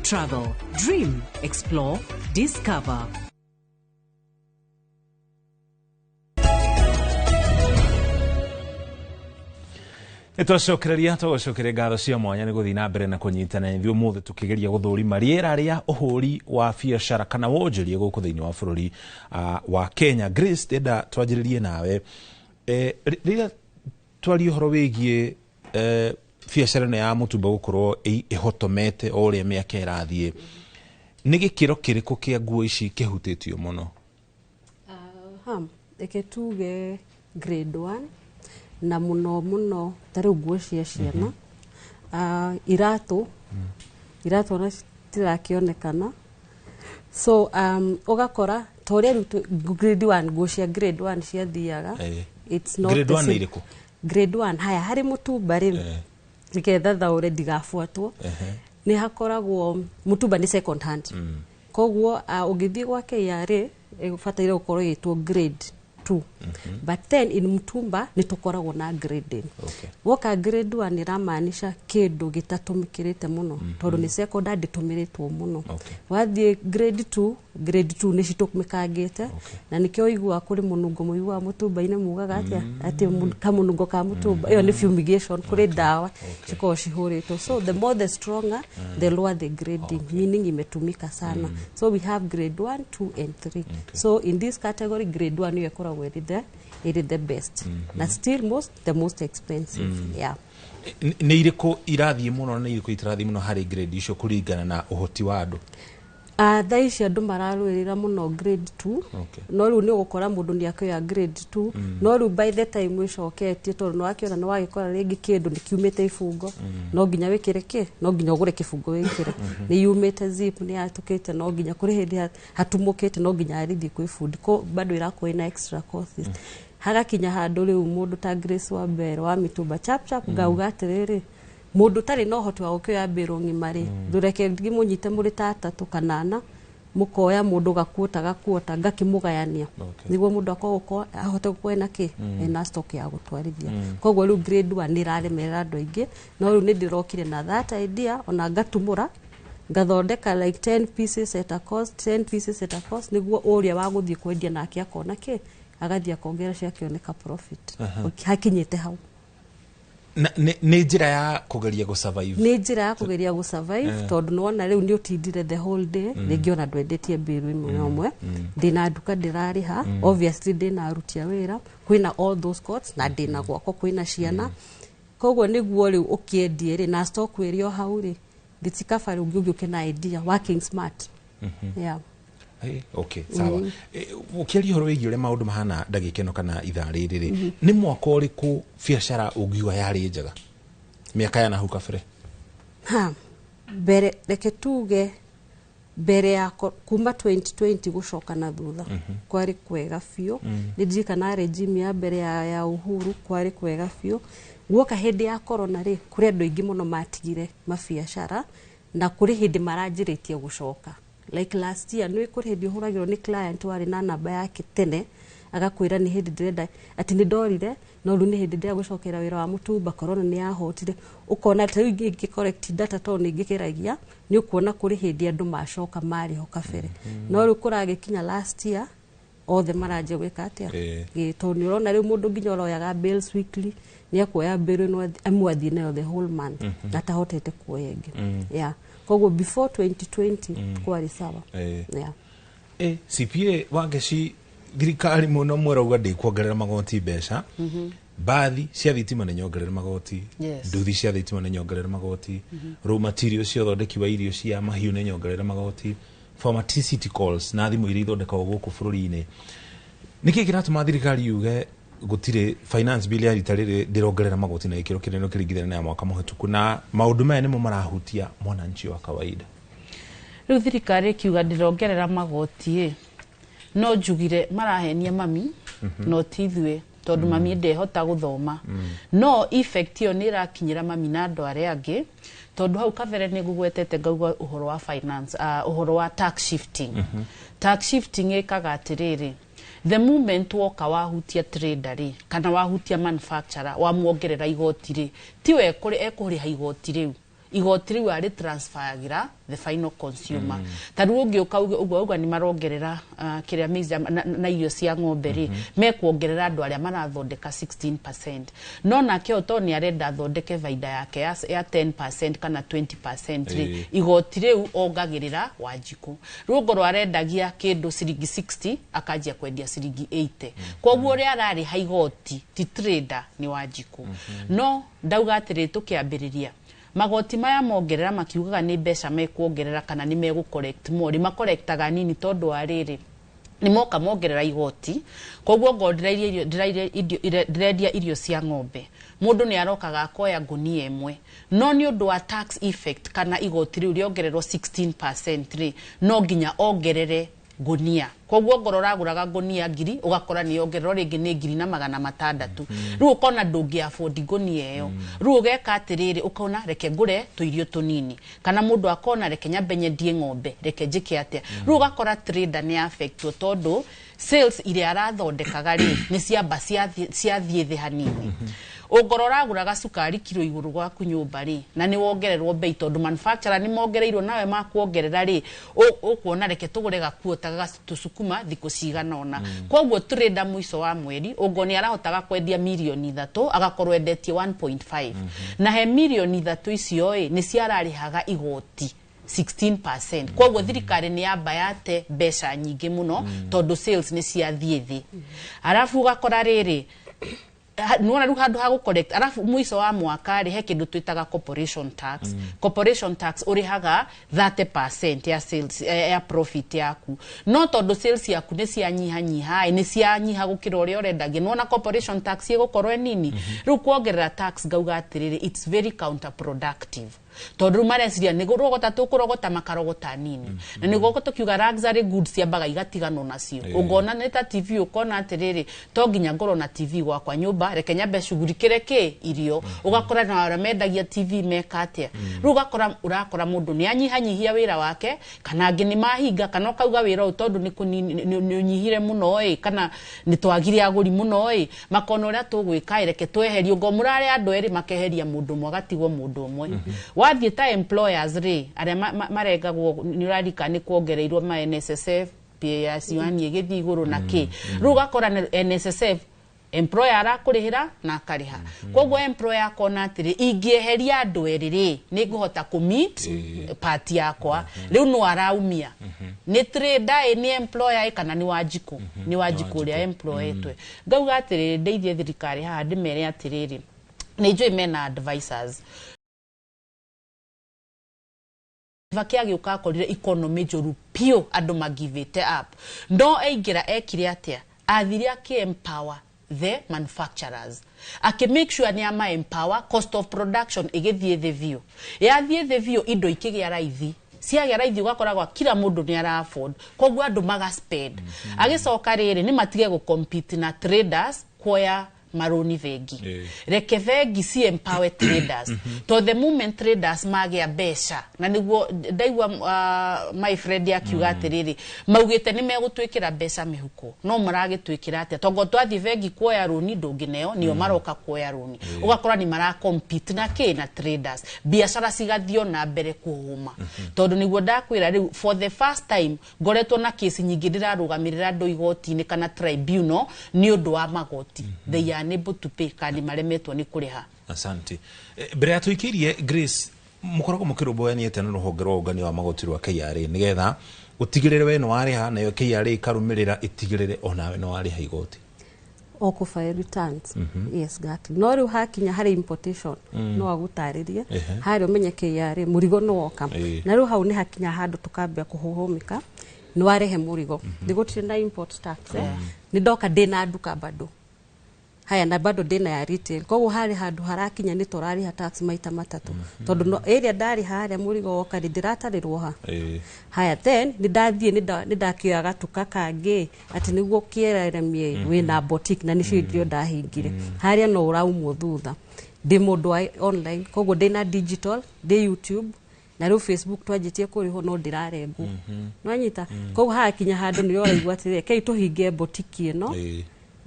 Travel, dream, explore, discover. Nitwacokereria ngatho cia mwanya ni guthii na mbere na kunyitana ithuĩ ũmũthĩ tukigeria guthũrima rĩera rĩa ũhũri wa biacara kana wonjoria gũkũ thĩinĩ wa bũrũri wa Kenya. Grace, ndenda twanjĩrĩrie nawe rĩrĩa twaria ũhoro wĩgiĩ biacara ĩno ya mũtumba gũkorwo ĩhotomete o ũrĩa mĩaka ĩrathiĩ, nĩ gĩkĩro kĩrĩkũ kĩa nguo ici kĩhutĩtio mũno? Reke tuge grade 1 na muno tarĩ nguo cia ciana, irato na tirakĩonekana, so ugakora torĩa grade 1 nguo cia grade 1 ciathiaga, it's not grade 1 nĩ irĩkũ? Grade 1 haya harĩ mũtumba rĩ nĩgetha thaũre ndigabuatwo, nĩ hakoragwo mũtumba nĩ second hand, koguo ũngĩthiĩ gwa KRA ĩbataire gũkorwo ĩtwo grade 2, but then in mũtumba nĩ tũkoragwo na grading. Woka grade 1 ĩramaanisha kĩndũ gĩtatũmĩkĩrĩte mũno, tondũ nĩ secondary ndĩtũmĩrĩtwo mũno. Wathiĩ grade 2 nĩ citũmĩkangĩte, na nĩkĩo ũiguaga kũrĩ mũnungo mũiguaga mũtumba-inĩ mugaga atĩ kamũnungo ka mũtumba, ĩyo nĩ fumigation, kũrĩ ndawa cikoragwo cihũrĩtwo. So the more the stronger, the lower the grading, meaning imetumika sana. So we have grade 1, 2 and 3. So in this category grade 1 nĩyo ĩkoragwo ĩrĩ the best, na still the most expensive. Nĩ irĩkũ irathiĩ mũno na irĩkũ itirathiĩ mũno harĩ grade icio kũringana na ũhoti wa andũ? Thaa ici andũ mararũĩrĩra mũno grade 2, no rĩu nĩ ũgũkora mũndũ nĩ akĩoya grade 2, no rĩu by the time wĩcoketie, tondũ nĩ wakĩona nĩ wagĩkora rĩngĩ kĩndũ nĩ kiumĩte ibungo, no nginya wĩkĩre no nginya ũgũre kĩbungo wĩkĩre, nĩ yumĩte zip nĩ yatũkĩte, no nginya kũrĩ hĩndĩ hatumũkĩte, no nginya arithiĩ kwĩ fundi, ko bado irakorwo na extra costs. Hagakinya handũ rĩu mũndũ ta Grace wa mbere wa mĩtumba chap ngauga atĩrĩrĩ, mũndũ tarĩ na ũhoti wa gũkĩoya mbĩrũ ng'ima rĩ, ndũreke mũnyite mũrĩ ta atatũ kana ana, mũkoya mũndũ gakuota ngakĩmũgayania, nĩguo mũndũ akorwo ahote gũkorwo ena stock ya gũtwarithia. Koguo rĩu grade 1 nĩ ĩraremerera andũ aingĩ, no rĩu nĩ ndĩrokire na that idea, ona ngatumũra ngathondeka like 10 pieces at a cost, nĩguo ũrĩa wa gũthiĩ kwendia nake akona agathiĩ akongera ciakĩoneka profit hakinyĩte hau. Nĩ njĩra ya kũgeria gũsurvive? Nĩ njĩra ya kũgeria gũsurvive, tondũ nĩwona rĩu nĩ ũtindire the whole day, rĩngĩ ona ndwendetie mbĩrũ ĩmwe, ndĩna nduka ndĩrarĩha, obviously ndĩna aruti a wĩra, kwĩna all those costs, na ndĩna gwakwa, kwĩna ciana, koguo nĩguo rĩu ũkĩendie rĩ na stock ĩrĩ o hau rĩ, ndĩtikaba rĩu ũgĩũke na idea, working smart. Sawa. Ũkĩaria ũhoro wĩgiĩ ũrĩa maũndũ mahana ndagĩka ĩno kana ithaa rĩrĩ rĩ, nĩ mwaka ũrĩkũ biacara ũngiuga yarĩ njega mĩaka ya nahau kabere? Mbere reke tuge mbere ya kuma 2020 gũcoka na thutha kwarĩ kwega biũ, nĩ ndirikana regime ya mbere ya Uhuru kwarĩ kwega biũ. Guoka hĩndĩ ya corona rĩ, kũrĩ andũ aingĩ mũno matigire mabiacara, na kũrĩ hĩndĩ maranjĩrĩtie gũcoka. Like last year nĩ kũrĩ hĩndĩ ũhũragĩrwo nĩ client warĩ na namba yake tene, agakwĩra nĩ hĩndĩ ndĩrenda atĩ nĩ ndorire, no rĩu nĩ hĩndĩ ndĩrenda gũcokera wĩra wa mũtumba, corona nĩ yahotire, ũkona atĩ rĩu ingĩ collect data tondũ nĩ ingĩgeragia, nĩ ũkuona kũrĩ hĩndĩ andũ macoka marĩho kabere, no rĩu kũragĩkinya last year othe maranjia gwĩka atĩa, tondũ nĩ ũrona rĩu mũndũ nginya ũroyaga bills weekly, nĩ akuoya bill ĩno amwathiĩ nayo the whole month, atahotete kuoya ĩngĩ. Koguo before 2020 kwarĩ sawa. CPA Wangeci, thirikari mũno mwerauga ndĩkuongerera magoti mbeca, bathi cia thitima nĩ nyongerera magoti, nduthi cia thitima nĩ nyongerera magoti, raw materials cia ũthondeki wa irio cia mahiũ nĩ nyongerera magoti, pharmaceuticals na thimũ iria ithondekagwo gũkũ bũrũri-inĩ. Nĩkĩ kĩratũma thirikari yuge gũtirĩ finance bill ya rita rĩrĩ ndĩrongerera magoti na gĩkĩro kĩnene kĩringithania na mwaka mũhĩtũku, na maũndũ maya nĩmo marahutia mwananchi wa kawaida? Rĩu thirikari kiuga ndĩrongerera magoti no njugire marahenia mami no tithwe, tondũ mami ndehota gũthoma, no effect ĩyo nĩ ĩrakinyĩra mami na andũ arĩa angĩ, tondũ hau kabere nĩ ngũgwetete ngauga ũhoro wa finance, ũhoro wa tax shifting. Tax shifting ĩkaga atĩrĩrĩ, the moment woka wahutia trader ri kana wahutia manufacturer wamuongerera igoti ri, tiwe ekũrĩha igoti rĩu, igoti riu ari transferagira the final consumer taru ungi uga ni marongerera kiria miza na irio cia ng'ombe ri mekuongerera andu aria marathondeka 16%, no nake otoni arenda athondeke faida yake ya 10% kana 20% ri igoti riu ongagirira Wanjiku rugo rwarendagia kindu ciringi 60 akajia kwendia ciringi 80 koguo ri arari haigoti ti trader ni Wanjiku no ndauga atiri tukiambiriria magoti maya mongerera makiugaga ni mbeca mekuongerera kana ni megu collect more makorektaga nini tondu ariri ni moka mongerera igoti koguo ndirendia irio cia ng'ombe mundu ni arokaga akoya ngunia emwe no ni undu wa tax effect kana igoti riu riongererwo 16% ri no nginya ongerere ngunia koguo ngorora aguraga ngunia ngiri ugakora ni ongerero ringi ni ngiri na 600 riu ukona ndungi afford ngunia iyo riu ugeka atiriri ukona reke ngure tuirio tunini kana mundu akona reke nyambenye ndie ng'ombe reke njike atia riu ugakora trader ni affect tondu sales ile arathondekaga ri ni ciamba ciathie thi hanini ugorora aguraga sukari kilo iguru gwaku nyumba ri na ni wongererwo bei tondu manufacturer ni mongereirwo nawe makuongerera ri ukuona reke tugure gakuotaga tusukuma thiku cigana ona koguo trader muico wa mweri ugoni arahotaga kwendia milioni 3 agakorwo endetie 1.5 na he milioni 3 icio ni ciararihaga igoti 16%. Koguo thirikari ni yamba yate mbeca nyingi muno tondu sales ni ciathie thi arafu ugakora riri nuona ru handu ha collect arafu muico wa mwaka ri he kindu twitaga corporation tax corporation tax urihaga 30% ya sales ya profit yaku no tondu sales yaku ni cianyiha ni cianyiha gukira uria urendagia nuona corporation tax igukorwo nini ru kuongerera tax ngauga atiriri it's very counterproductive tondu mareciria ni gurogota tukurogota makarogota nini na ni gogoto kiuga luxury goods yambaga igatigano nacio ugona neta TV ukona atiriri to nginya ngoro na TV gwakwa nyumba reke nyambe shugurikire ki irio ugakora na aramendagia TV mekatia ru urakora mundu ni anyihanyihia wira wake kana ngi ni mahinga kana ukauga wira utondu ni kunyihire muno kana ni twagire aguri muno makona uria tugwika reke tweherie ngo murare andu eri makeheria mundu mwagatigwo mundu umwe wathie ta employers ri aria maregagwo ni radika ni kuongereirwo ma NSSF pia siwani igithii iguru na ki ruga kora NSSF employer arakurihira na akariha koguo employer akona atiri ingieheria andu eriri ni nguhota ku meet party yakwa riu no araumia ni trader ni employer kana ni Wanjiku ni Wanjiku ria employer twe ngauga atiri ndeithie thirikari ha ndimere atiriri ni njui mena advisors vakiagi ukakorire economy joru pio andu magivete up ndo eigira ekire atia athiria ki empower the manufacturers ake make sure ni ama empower cost of production igithie the view yathie the view indo ikigia raithi ciagia raithi ugakoragwa kila mundu ni ara afford koguo andu maga spend agicoka riri ni matige go compete na traders kuoya maroni vegi reke vegi si empower traders to the moment traders magia besha na niguo ndaigwa my friend akiuga atiriri maugite ni megutwikira besha mihuko no maragitwikira ate tongo twathi vegi kuoya roni ndungineo nio maroka kuoya roni ugakora ni mara compete na ke na traders biashara cigathio na mbere kuhuma tondu niguo ndakwira riu for the first time ngoretwo na case nyingi ndirarugamirira ndo igoti-ini kana tribunal ni undu wa magoti they are unable to pay kandi maremetwo ni kuriha. Asante. Mbere ya tuikirie Grace mukoragwo mukirumboyaniete na ruhonge rwa ugani wa magoti rwa KRA nigetha utigirire we no wariha na yo KRA ikarumirira itigirire onawe no wariha igoti oko file returns yes exactly no ru hakinya hari importation no agutaririe hari umenye KRA murigo no woka na ru hau ni hakinya handu tukambia kuhuhumika no warehe murigo ndigutire na import tax ni ndoka ndina nduka bado haya na bado dena ya retail koguo hari handu harakinya ni torari ha tax maita matatu tondu no area ndari haria murigo woka ndiratarirwo ha haya then ndathie ndakioyaga tuka kangi ati niguo kiereremie wina boutique na nicio ndio ndahingire haria no uraumwo thutha ndi mundu online koguo ndina digital ndi YouTube na ru Facebook twajitie kuriho no ndirarengwo no anyita koguo hakinya handu ni uraigwa atire kei tuhinge boutique ino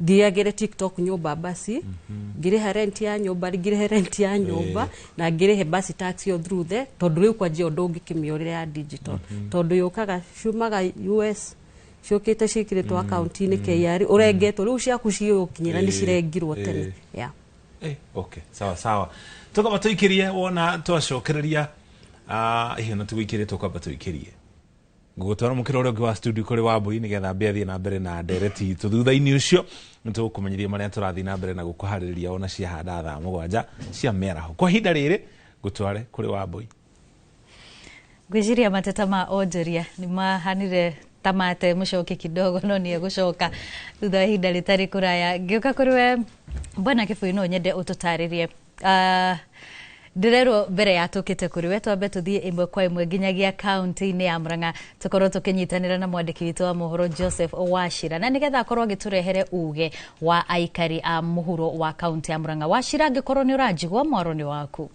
ngiagire TikTok nyumba basi ngirihe rent ya nyumba ngirihe rent ya nyumba na ngirihe basi tax yo through the tondu riu kwa njia undu ngikimiorire ya digital tondu yukaga shumaga US shokete shikiritwo account-ini KRA urengetwo riu ciaku ciukinyira ni cirengirwo tene okay sawa tukaba tuikirie wona twacokereria hiyo na tuikirie tukaba tuikirie gugutwara mukiro uri wa studio kuri Wambui nigetha mbia thie na mbere na ndereti thutha-ini ucio nitukumenyeria maria turathi na mbere na gukuhaririria ona cia handa thaa 7 cia meraho kwa hinda riri gutware kuri Wambui gwijiria mateta ma onjoria ni mahanire tamate mucoke kidogo no nie gucoka thutha hinda ritari kuraya ngiuka kuri we Bwana Kifuino nyende ututaririe ndirero mbere ya tukite kuri we twambe tuthie imwe kwa imwe nginyagia county-ini ya Murang'a tukorwo tukinyitanira na mwandiki witu wa mohoro Joseph Wachira na nigetha akorwo agiturehere uge wa aikari a muhuro wa county ya Murang'a. Wachira ngikorwo ni urajigwa mwaroni waku.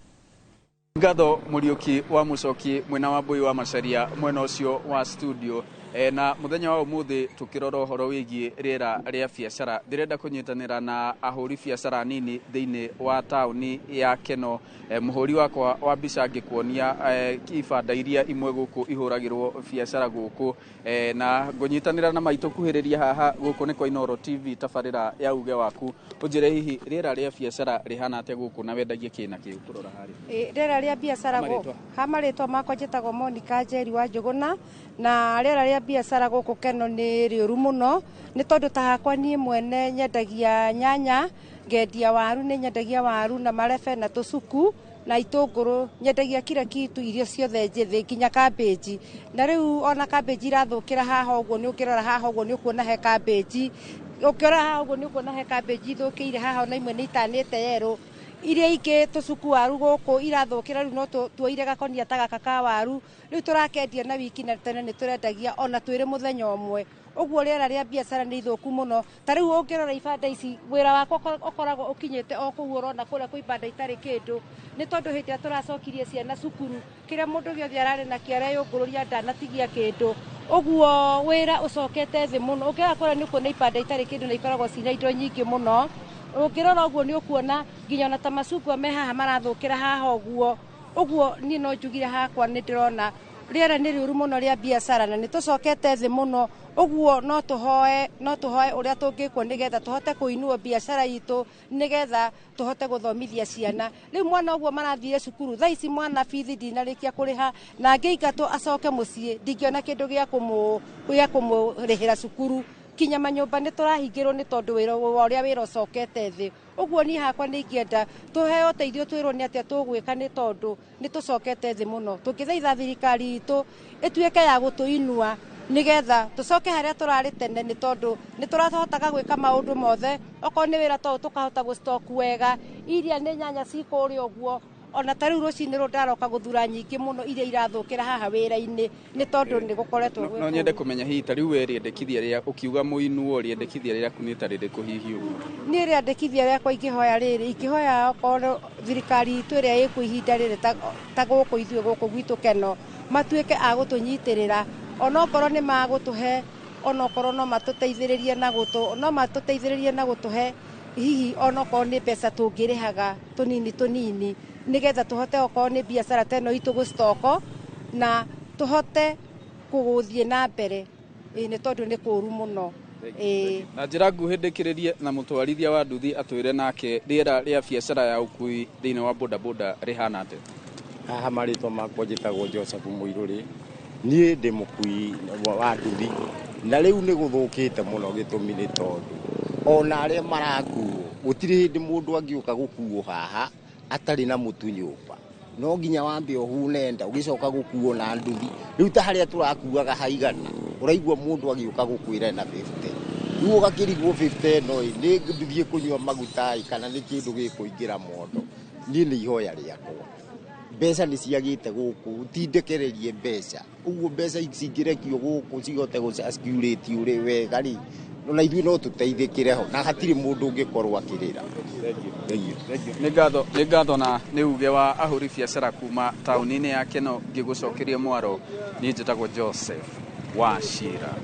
Ngatho Muriuki wa Mucoki mwena wa Mbui wa Macharia mwena ucio wa studio na muthenya wa umuthi tukirora horo wigie riera ria biacara ndirenda kunyitanira na ahuri biacara nini thiini wa tauni ya Keno muhuri wakwa wa mbica ngikuonia ibanda iria imwe guku ihuragirwo biacara guku na ngunyitanira na maitu kuhiriria haha guku ni kwa Inooro TV tabarira ya uge waku unjire hihi riera ria biacara rihana atia guku na wendagie kina kiu turora hari riera ria biacara guku hamaritwa makwa njitagwo Monica Njeri wa Njuguna na riera ria biacara guku Keno ni riuru muno ni tondu ta hakwa nie mwene nyendagia nyanya ngendia waru ni nyendagia waru na marebe na tucuku na itunguru nyendagia kira kitu irio ciothe njithi kinya cabbage na riu ona cabbage irathukira haha uguo ni ukirora haha uguo ni ukuona he cabbage ukirora haha uguo ni ukuona he cabbage ithukire haha na imwe ni itanite yero iria ingi tucuku waru guku irathukira riu no tuoire gakonia ta gaka ka waru riu turakendia na wiki na tene ni turendagia ona twire muthenya umwe uguo riera ria biacara ni ithuku muno ta riu ukirora ibanda ici wira wakwa ukoragwo ukinyite o kuu urona kuria ku ibanda itari kindu ni tondu hindi ya turacokirie ciana cukuru kiria mundu giothe arari na kiara yungururia ndanatigia kindu uguo wira ucokete thi muno ukira kuria ni kuona ibanda itari kindu na ikoragwo cina indo nyingi muno ukirora uguo ni ukuona nginya na tamacungwa me haha marathukira haha uguo ni no njugire hakwa ni ndirona riera ni riuru muno ria biacara na ni tucokete thi muno uguo no tuhoe uria tungikwo nigetha tuhote kuinua biacara itu nigetha tuhote guthomithia ciana riu mwana uguo marathire cukuru tha ici mwana bithi ndinarikia kuriha na ngiingatwo acoke mucii ndingiona kindu gia kumurihira cukuru kinya manyumba ni turahingirwo ni tondu wira uria wira ucokete thi uguo ni hakwa ni ingienda tuheo teithio twirwo ni atia tugwika ni tondu ni tucokete thi muno tungithaitha thirikari itu ituike ya gutuinua nigetha tucoke haria turari tene ni tondu ni turahotaga gwika maundu mothe oko ni wira to tukahota gu stock wega iria ni nyanya cikuri uguo ona tariu rucini rundaroka guthura nyingi muno iria irathukira haha wira-ini ni tondu ni gukoretwo no nyende kumenya hihi tariu riendekithia ria ukiuga muinuo riendekithia ria kunita riri kuhihi uguo ni riendekithia riakwa ingihoya riri ikihoya oko thirikari itu ria iku ihinda riri ta guku ithue guku gwitu Keno matuike a gutunyitirira ona okorwo ni magutuhe ona okorwo no matuteithiririe na gutuhe hihi ona okorwo ni mbeca tungirihaga tunini nigetha tuhote okorwo ni biacara teno itu gustoko na tuhote kuguthie na mbere ni tondu ni kuru muno na njira nguhi ndikiririe na mutwarithia wa nduthi atwire nake riera ria biacara ya ukui thiini wa bodaboda rihana ate haha maritwa makwa njitagwo Joseph Muiruri nie ndi mukui wa nduthi na riu ni guthukite muno gitumi ni tondu ona aria marakuo gutiri hindi mundu angiuka gukuo haha atari na mutu nyumba no nginya wambe ohunenda ugicoka gukuo na nduthi riu ta haria turakuaga haigana uraigua mundu agiuka gukwira na 50 riu ugakirigwo 50 no ni nduthie kunywa maguta kana ni kindu gikuingira mondo ni ihoya riakwa mbeca ni ciagite guku tindekererie mbeca uguo mbeca icingirekio guku cigote gucirculate uri wega ri na ithuĩ no tuteithĩkĩre ho na hatirĩ mũndũ ũngĩkorwo akĩrĩra. Nĩ ngatho na nĩ uge wa ahũri biacara kuma taũni-inĩ ya Keno ngĩgũcokeria mwaro. Niĩ njĩtagwo Joseph Wachira.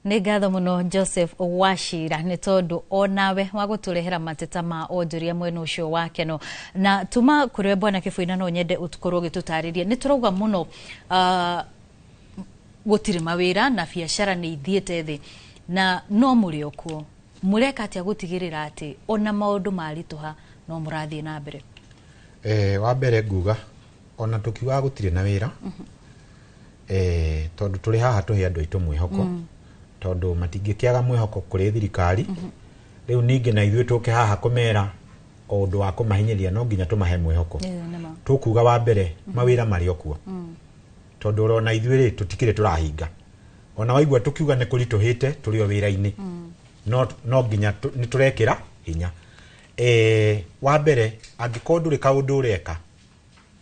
nĩ ngatho mũno Joseph Wachira nĩ tondũ onawe wa gũtũrehera mateta ma onjoria mwena ũcio wake no na tuma kũrĩ bwana Kĩbũina no nyende ũtukorwo gĩtũtarĩria nĩ tũrauga mũno gũtirĩ mawĩra na biacara nĩ ithiĩte thĩ na no mũrĩ okuo mũreka atĩa gũtigĩrĩra atĩ ona maũndũ maritũha no mũrathiĩ na mbere wa mbere nguga ona tukiuga gũtirĩ na wĩra tondu tũrĩ haha tũhe andũ aitũ mwĩhoko tondu matingĩkĩaga mwĩhoko kũrĩ thirikari rĩu ningĩ na ithuĩ tũke haha kũmera o ũndũ wa kũmahinyeria no nginya tũmahe mwĩhoko tũkuga wa mbere mawĩra marĩ okuo tondu ũrona ithuĩ rĩ tũtikĩrĩ tũrahinga ona waigua tukiuga nĩ kũritũhĩte tũrĩ o wĩra-inĩ no nginya nĩ tũrekĩra hinya wa mbere angĩkorwo ndũrĩ kaũndũ ũreka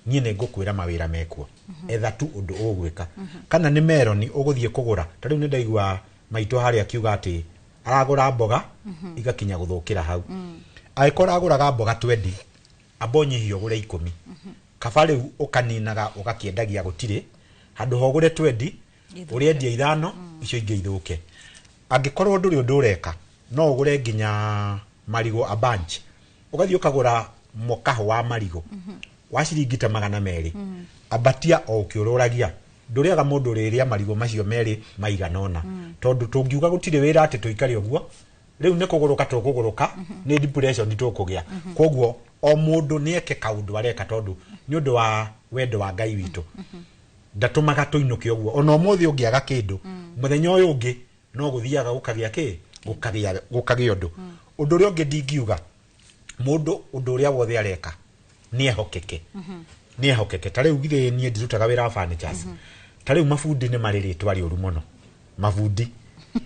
niĩ nĩ ngũkwĩra mawĩra mekuo etha tu ũndũ ũgwĩka kana nĩ meroni ũgũthiĩ kũgũra ta rĩu nĩ ndaigua maitũ harĩa akiuga atĩ aragũra mboga igakinya gũthũkĩra hau angĩkorwo aragũraga mboga 20 ambonyihio ũgũre 10 kaba rĩu ũkaninaga ũgakĩendagia gũtirĩ handũ ha ũgũre 20 ũrĩendia 5 icio ingĩ ithũke angĩkorwo ndũrĩ ũndũ ũreka no ũgũre nginya marigo a bunch ũgathiĩ ũkagũra mũkaho wa marigo wa ciringi ta 200 abatia o ũkĩũrũragia ndũrĩaga mũndũ ũrĩrĩa marigo macio merĩ maiganona tondu tũngiuga gũtirĩ wĩra atĩ tũikare ũguo rĩu nĩ kũgũrũka tũkũgũrũka nĩ depression tũkũgĩa koguo o mũndũ nĩeke kaũndũ areka tondu nĩ ũndũ wa wendo wa Ngai witũ ndatũmaga tũinũke ũguo ona ũmũthĩ ũngĩaga kĩndũ mũthenya ũyũ ũngĩ no gũthiaga gũkagĩa kĩ gũkagĩa ũndũ ũrĩa ũngĩ ndingiuga mũndũ ũndũ ũrĩa wothe areka nĩehokeke ta rĩu githĩ niĩ ndirutaga wĩra wa furnitures ta rĩu mabundi nĩ marĩ rĩtwa rĩũru mũno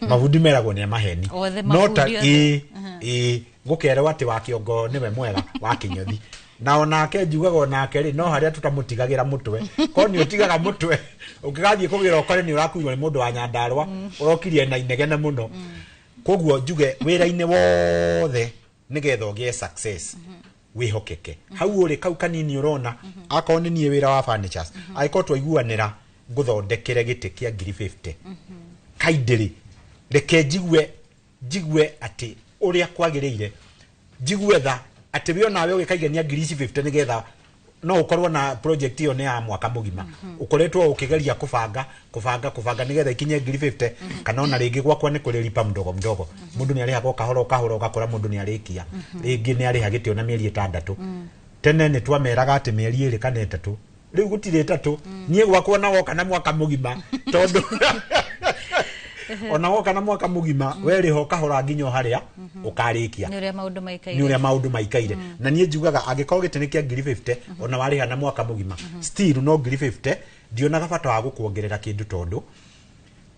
mabundi meragwo nĩ maheni no ta gũkerwo atĩ wa kĩongo nĩwe mwega wa kĩnyothi na onake njugaga onake rĩ no harĩa tũtamũtigagĩra mũtwe ko nĩ ũtigaga mũtwe ũngĩgathiĩ kũgĩra ũkore nĩ ũrakuirwo nĩ mũndũ wa Nyandarũa ũrokirie na inegene mũno koguo njuge wĩra-inĩ wothe nĩgetha ũgĩe success wĩhokeke hau ũrĩ kau kanini ũrona akorwo nĩ niĩ wĩra wa furnitures angĩkorwo twaiguanĩra ngũthondekere gĩtĩ kĩa 50 kaindĩrĩ reke njigue atĩ ũrĩa kwagĩrĩire njigue tha atĩ we onawe ũgĩkaigania 50 nĩgetha no ũkorwo na project ĩyo nĩ ya mwaka mũgima ũkoretwo ũkĩgeria kũbanga nĩgetha ikinye 50 kana ona rĩngĩ gwakwa nĩ kũrĩ lipa mdogo mũndũ nĩ arĩhaga kahora ũgakora mũndũ nĩ arĩkia rĩngĩ nĩ arĩha gĩtĩ ona mĩeri 6 tene nĩ twameraga atĩ mĩeri 2 kana 3 rĩu gũtirĩ 3 niĩ gwakwa na woka na mwaka mũgima tondũ ona woka na mwaka mũgima werĩho kahora nginya harĩa ũkarĩkia nĩ ũrĩa maũndũ maikaire na niĩ njugaga angĩkorwo gĩtĩ nĩ kĩa 50 ona warĩha na mwaka mũgima still no 50 ndionaga bata wa gũkuongerera kĩndũ tondũ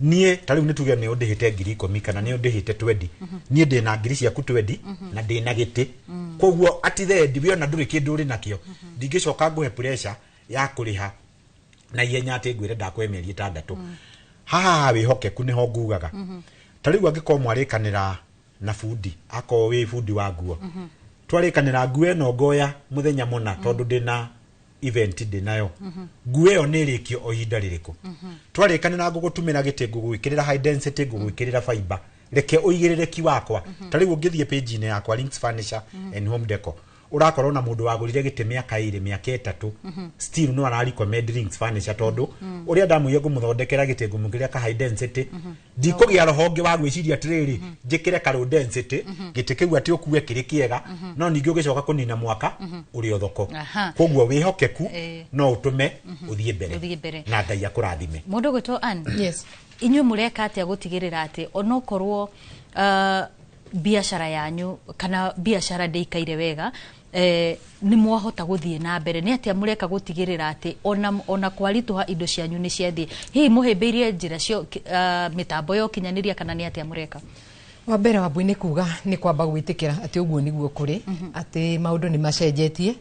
niĩ ta rĩu nĩ tuge nĩ ũndĩhĩte 10,000 kana nĩ ũndĩhĩte 20 niĩ ndĩ na ngiri ciaku 20 na ndĩ na gĩtĩ koguo atithendi we ona ndũrĩ kĩndũ ũrĩ nakĩo ndingĩcoka ngũhe pressure ya kũrĩha na ihenya atĩ ngwĩre ndakũhe mĩeri 6 haha wĩhokeku nĩho ngugaga ta rĩu angĩkorwo mwarĩkanĩra na bundi akorwo wĩ bundi wa nguo twarĩkanĩra nguo ĩno ngoya mũthenya mũna tondũ ndĩna event ndĩnayo nguo ĩyo nĩ ĩrĩkio o ihinda rĩrĩkũ twarĩkanĩra ngũgũtumĩra gĩtĩ ngũgwĩkĩrĩra high density ngũgwĩkĩrĩra fiber reke ũigĩrĩrĩki wakwa ta rĩu ũngĩthiĩ page-inĩ yakwa Links Furniture and Home Decor ũrakorwo na mũndũ wagũrire gĩtĩ mĩaka 2 mĩaka 3 still no ararecommend Links Furniture tondũ ũrĩa ndamũiye ngũmũthondekera gĩtĩ ngũmũkĩria ka high density ndikũgĩa rohonge wa gwĩciria atĩrĩrĩ njĩkĩre ka low density gĩtĩ kĩu atĩ ũkue kĩrĩ kĩega no ningĩ ũgĩcoka kũnina mwaka ũrĩ o thoko koguo wĩhokeku no ũtũme ũthiĩ mbere na Ngai akũrathime mũndũ gwĩtwo Ann inyuĩ mũreka atĩa gũtigĩrĩra atĩ onokorwo biacara yanyu kana biacara ndĩikaire wega nĩ mwahota gũthiĩ na mbere nĩ atĩa mũreka gũtigĩrĩra atĩ ona kwaritũha indo cianyu nĩ ciathiĩ hihi mũhĩmbĩirie njĩra cio mĩtambo ya ũkinyanĩria kana nĩ atĩa mũreka wa mbere Wambui nĩ kuga nĩ kwamba gwĩtĩkĩra atĩ ũguo nĩguo kũrĩ atĩ maũndũ nĩ macenjetie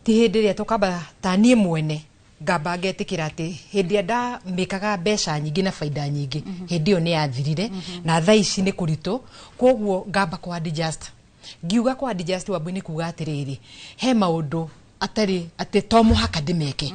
ti hĩndĩ ĩrĩa tũkamba ta niĩ mwene ngamba ngetĩkĩra atĩ hĩndĩ ndamĩkaga mbeca nyingĩ na faida nyingĩ hĩndĩ ĩyo nĩ yathirire na thaa ici nĩ kũritũ koguo ngamba kwa adjust ngiuga kwa adjust Wambui nĩ kuga atĩrĩrĩ he maũndũ atari atĩ to mũhaka ndĩmeke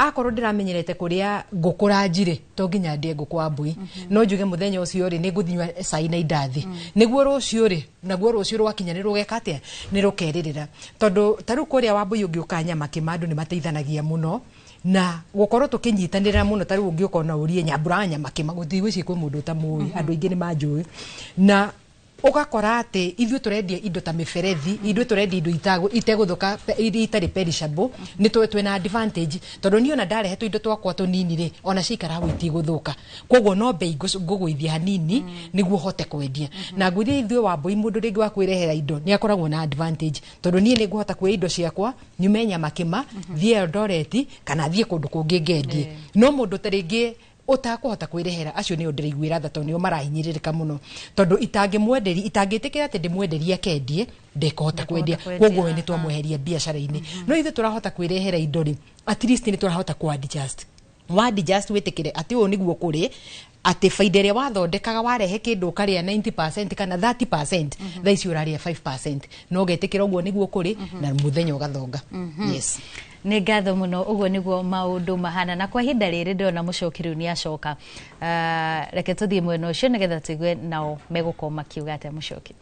akorwo ndiramenyerete kuria ngukura njire to nginya ndie ngukwa mbui no njuge muthenya ucio ri niguthnywa cai na indathi niguo rucio ri naguo rucio rwakinya ni rugeka atia ni rukeririra tondu taru kuria wa mbui ungiuka nyama kimandu ni mateithanagia muno na gukorwo tukinyitanira muno taru ungiuka na urie nyambura nyama kimaguthi gwici kwi mundu ta mui andu ingi ni manjui na ugakora ati ithuĩ turendia indo ta miberethi ithuĩ turendia indo iteguthuka itari perishable ni twina advantage tondu ni ona ndarehetwo indo twakwa tunini ri ona cikara gwiti guthuka koguo no bei ngugwithia hanini niguo hote kwendia na ngwithia ithuĩ wa mbui mundu ringi wa kwirehera indo ni akoragwo na advantage tondu ni nguhota kuoya indo ciakwa nyumenya makima thie Eldoret kana thie kundu kungi ngendie no mundu taringi utakuhota kwirehera acio ni ndiriguira tha tondu marahinyiririka muno tondu itangimwenderi itangitikira ati ndimwenderia kendie ndekuhota kwendia koguo we ni twamweheria biacara-ini no ithe turahota kwirehera indo ri at least ni turahota ku adjust witikire ati u niguo kuri ati faida iria wathondekaga warehe kindu ukaria 90% kana 30% thaa ici uraria 5% no getikira uguo niguo kuri na muthenya ugathonga yes ni ngatho muno uguo niguo maundu mahana na kwa hinda riri ndona mucokiriu ni acoka reke tuthie mwena ucio nigetha tuigue nao megukoma kiuga ate mucoki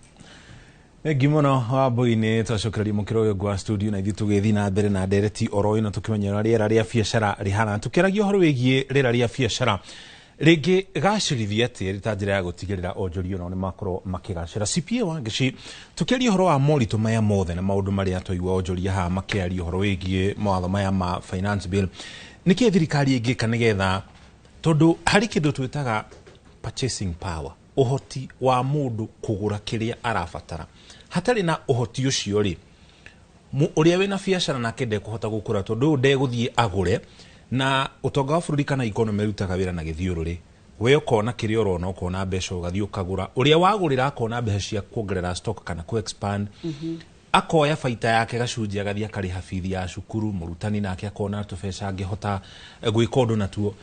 Gimono wa boine twacokereria mukiro uyu gwa studio na ithu tugithi na mbere na ndereti oro ino tukimenyera riera ria biacara rihana tukiragia horo wigie riera ria biacara ringi gacirithia ati ritanjira ya gutigirira onjorio no ni makoro makigacira CPA wangici tukiaria horo wa moritu maya mothe na maundu maria toigwa onjoria ha makiaria horo wigie mawatho maya ma finance bill niki thirikari ingika nigetha tondu hari kindu twitaga purchasing power uhoti wa mundu kugura kiria arabatara hatari na uhoti ucio ri uria wina biacara na kende kuhota gukura tondu ndeguthie agure na utonga wa bururi kana economy rutaga wira na githiururi we ukona kiria urona ukona mbeca ugathie ukagura uria wagurira akona mbeca cia kuongerera stock kana ku expand akoya faita yake gacunjia gathie akari hafithi ya cukuru murutani nake akona tubeca angihota gwika undu natuo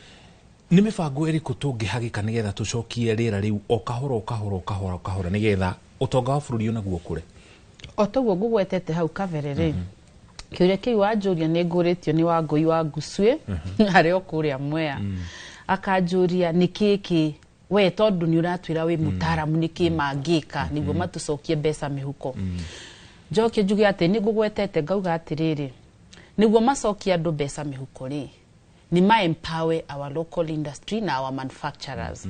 ni mibango iriku tungihagika nigetha tucokie rira riu o kahora nigetha utonga wa bururi onaguo kure otoguo ngugwetete hau kaverere kiuria kiu wanjuria ni nguritio ni Wangui wa Nguswe hari okuria Mwea akanjuria nikiki we tondu ni uratwira we mutaramu niki mangika niguo matucokie mbeca mihuko njoke njuge ati ni ngugwetete ngauga atiriri niguo macokie andu mbeca mihuko ri ni ma empower our local industry na our manufacturers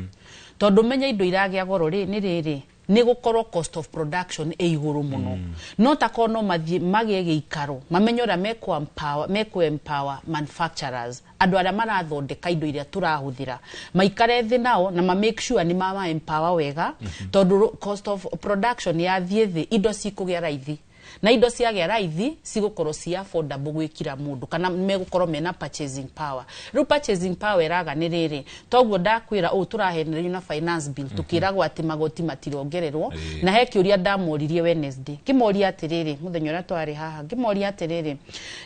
tondu menya indo iragia goro ri ni riri ni gukorwo cost of production e iguru muno no takono magie giikaro mamenyora meko empower manufacturers andu aria marathondeka indo iria turahuthira maikare thi nao na make sure ni mama empower wega tondu cost of production ya thiethi indo cikugia raithi na indo ciagia raithi cigukorwo cia affordable gwikira mundu kana megukorwo mena purchasing power ru purchasing power iraga ni riri toguo ndakwira turahenererio na finance bill tukiragwo ati magoti matirongererwo na he kiuria ndamoririe Wednesday kimoria atiriri muthenya uria twari haha kimoria atiriri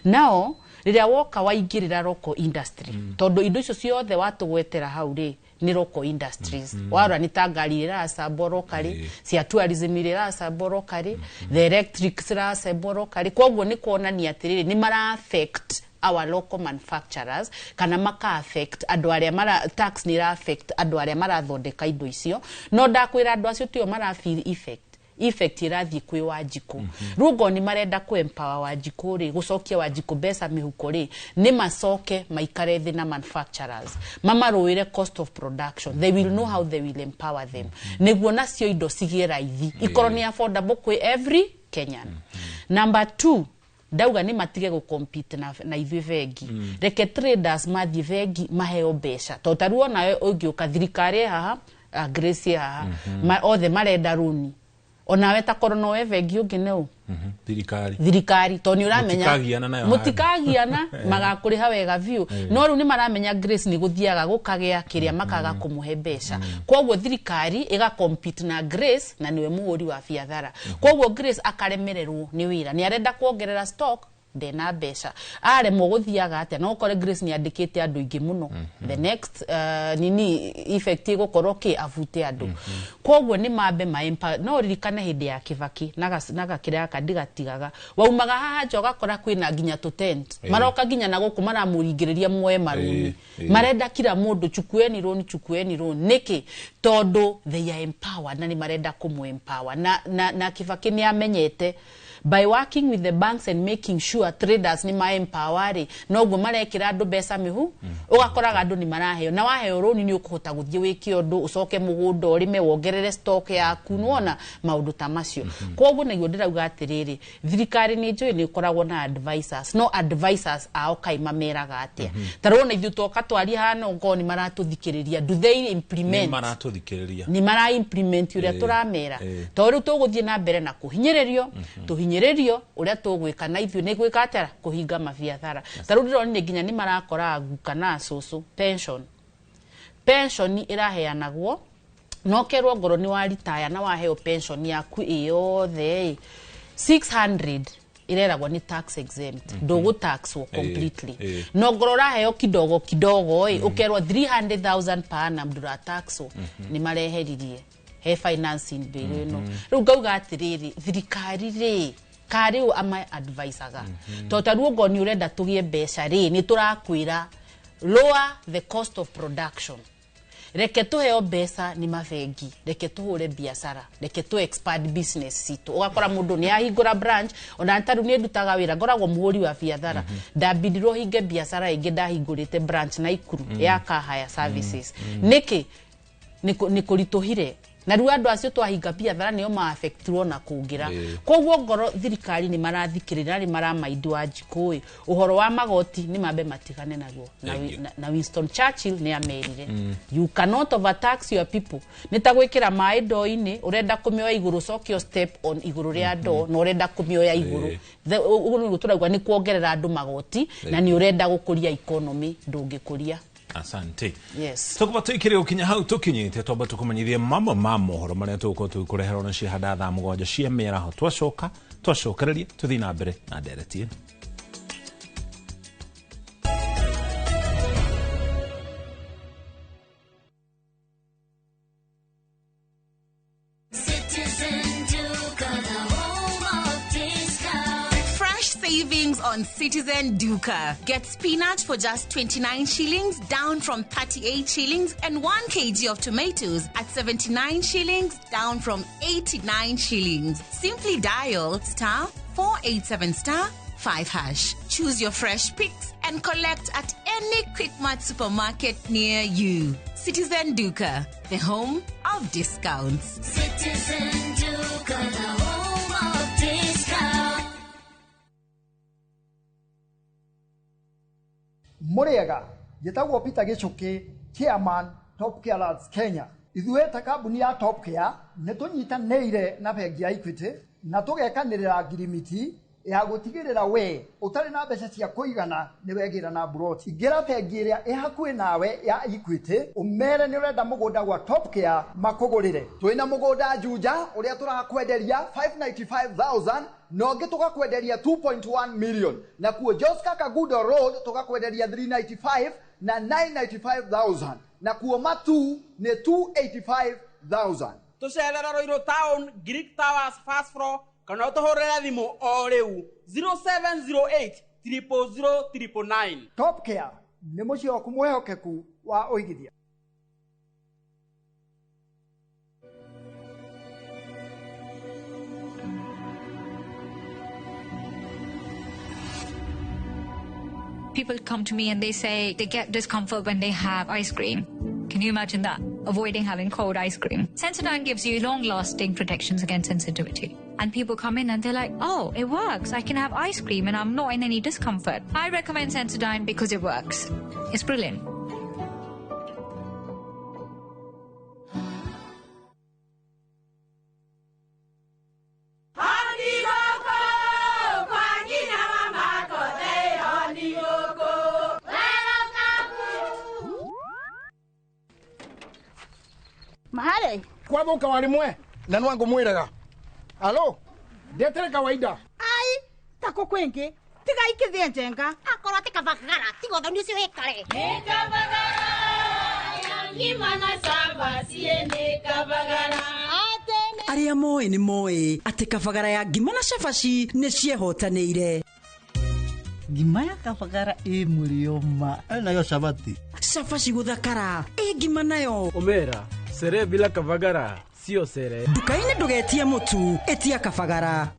nao riria woka waingirira local industry tondu indo icio ciothe watugwetera hau ri ni local industries wara ni tangari ra saboro kari cia tourism ra saboro kari the electric ra saboro kari koguo ni kuonania atiriri ni mara affect our local manufacturers kana maka affect andu aria mara tax ni ra affect andu aria marathondeka indo icio no ndakwira andu acio tio mara feel effect irathi kwi Wanjiku rugo ni marenda ku empower Wanjiku ri gucokia Wanjiku mbeca mihuko ri ni macoke maikare thi na manufacturers mamaruire cost of production they will know how they will empower them niguo nacio indo cigie raithi ikorwo ni affordable kwi every Kenyan number 2 ndauga ni matige go compete na ithuĩ vengi reke traders mathie vengi maheo mbeca to taruo nawe ungiuka thirikari haha Grace haha othe marenda runi onawe takorwo no we vengi ungi neu thirikari to ni uramenya mutikagiana magakuriha wega view no ru ni maramenya Grace ni guthiaga gukagia kiria makaga kumuhe mbeca koguo thirikari iga compete na Grace na niwe muhuri wa biathara koguo Grace akaremererwo ni wira ni arenda kuongerera stock ndena mbeca aremwo guthiaga atia no kore Grace ni andikite andu ingi muno the next nini effect igukorwo ki avute andu koguo ni mambe maempa no ririkane hindi ya Kibaki naga kiria kandigatigaga waumaga haha njoga kora kwina nginya to tent maroka nginya na guku maramuringiriria muoe maruni marenda kira mundu chukueni loan niki tondu they are empowered na ni marenda kumu empower na Kibaki ni amenyete by working with the banks and making sure traders ni empower no go marekira andu besa mihu ugakoraga andu ni maraheo na waheo loan ni ukuhota guthie wiki undu ucoke mugunda urime wongerere stock yaku nuona maundu tamacio koguo niguo ndirauga atiriri thirikari ni njui ni koragwo na advisors no advisors ao kaima meraga atia tarona ithu toka twari hana ngo ni maratuthikiriria do they implement ni mara implement uria turamera toriu tuguthie na mbere na kuhinyiririo tuhinyiririo uria tugwika na ithu ni gwika atara kuhinga mabiathara tarau ndironi nginya ni marakora guka na susu pension iraheanagwo no kerwo ngoro ni wa retire na waheo pension yaku iyothe 600 ireragwo ni tax exempt dogo tax wo completely no ngoro raheo kidogo ukerwo 300,000 per annum dura tax ni mareheririe he financing bill no ru gauga atiriri thirikari ri kari u ama advisaga totaruo ngoni urenda tugie mbeca ri ni turakwira lower the cost of production reke tuheo mbeca ni mabengi reke tuhure biashara reke tu expand business situ ugakora mundu ni ahingura branch ona ntaru ni ndutaga wira ngoragwo muhuri wa biashara ndabidirwo hinge biashara ingi ndahingurite branch na Ikuru ya Kahaya services niki nikurituhire na riu andu acio twahinga biashara nio ma affectwo na kungira koguo ngoro thirikari ni marathikirira ni maramaidwa njikui uhoro wa magoti ni mambe matigane naguo na Winston Churchill ni amerire you cannot overtax your people nitagwikira mai ndo-ini urenda kumioya iguru sokio step on iguru ria ndo no urenda kumioya iguru ugu turagwa ni kuongerera andu magoti na ni urenda gukuria economy ndungikuria. Asante. Yes. Tukuba tuikire ukinya hau tukinyite twamba tukumanyithie mamwe ma mohoro maria tuko tukurehera na cihada tha mugonja cia mera ho twacokereria tuthi na mbere na ndereti. On Citizen Duka. Get spinach for just 29 shillings, down from 38 shillings, and 1 kg of tomatoes at 79 shillings, down from 89 shillings. Simply dial *487*5#. Choose your fresh picks and collect at any Quickmart supermarket near you. Citizen Duka, the home of discounts. Citizen Duka, the home of discounts. Muriega, yetagwo Peter Gichuki, Chairman Top Care Lads Kenya. Ithuĩ ta kambuni ya Top Care nĩtũnyitanĩire na bengi ya Equity na tũgekanĩrĩra ngirimiti ya gũtigĩrĩra we ũtarĩ na mbeca cia kũigana nĩ wegĩra na broti. Ingĩra bengi ĩrĩa ĩhakuhĩ nawe ya Equity ũmere nĩ ũrenda mũgũnda gwa Top Care makũgũrĩre. Twĩna mũgũnda Juja ũrĩa tũrakwenderia 595,000 no ũngĩ tũgakwenderia 2.1 million na kuo Joska Kagudo Road tũgakwenderia 395 na 995,000 na kuo Matu nĩ 285,000. Tucerera Roiro Town, Greek Towers, Fast Floor, kana ũtũhũrĩre thimũ o rĩu 0708 000 999. Top Care nĩ mũciĩ waku mwĩhokeku wa ũigithia. People come to me and they say they get discomfort when they have ice cream. Can you imagine that? Avoiding having cold ice cream. Sensodyne gives you long-lasting protections against sensitivity. And people come in and they're like, oh, it works. I can have ice cream and I'm not in any discomfort. I recommend Sensodyne because it works. It's brilliant. Mahale kwa boka walimwe na nwangu mwiraga alo ndetere kawaida ai tako kwenke tiga ikithie njenga akorwo ati kabagara tigo thoni ucio wikare ni kabagara ya ngima na cabaci ni kabagara aria moe ni moe ati kabagara ya ngima na cabaci ni ciehotanĩire. Ngima ya kabagara mulioma nayo sabati cabaci guthakara ngima nayo omera sere bila kabagara sio sere. Nduka-inĩ ndũgetie mũtu etia kabagara.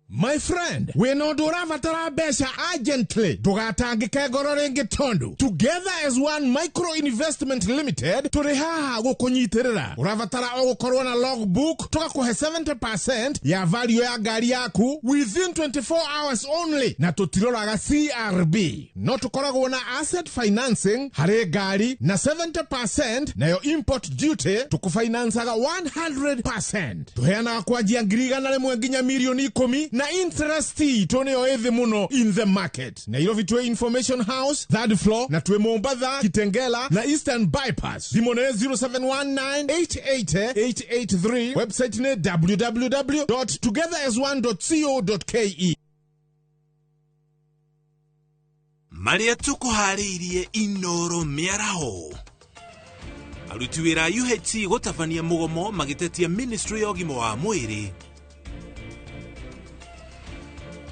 My friend, we no ndũrabatara mbeca urgently ndũgatangĩke ngoro rĩngĩ tondu Together as One Micro Investment Limited tũrĩ haha gũkũnyitĩrĩra. Ũrabatara o gũkorwo na logbook tũgakũhe 70% ya value ya ngari yaku within 24 hours only na tũtiroraga CRB. No tũkoragwo na asset financing harĩ ngari na 70% nayo import duty tũkũfinansaga 100%. Tũheanaga kwanjia ngiri 100 nginya milioni 10 na interest toneo ethi muno in the market. Nairobi tuwe Information House, 3rd floor, na tuwe Mombasa, Kitengela, na Eastern Bypass. Dimone 0719-880-883. Website ne www.togetheras1.co.ke. Maria tukuhariirie Inoro miaraho. Aruti wira UHC gutafania mugomo magitetia Ministry ya Ũgima wa Mwĩrĩ.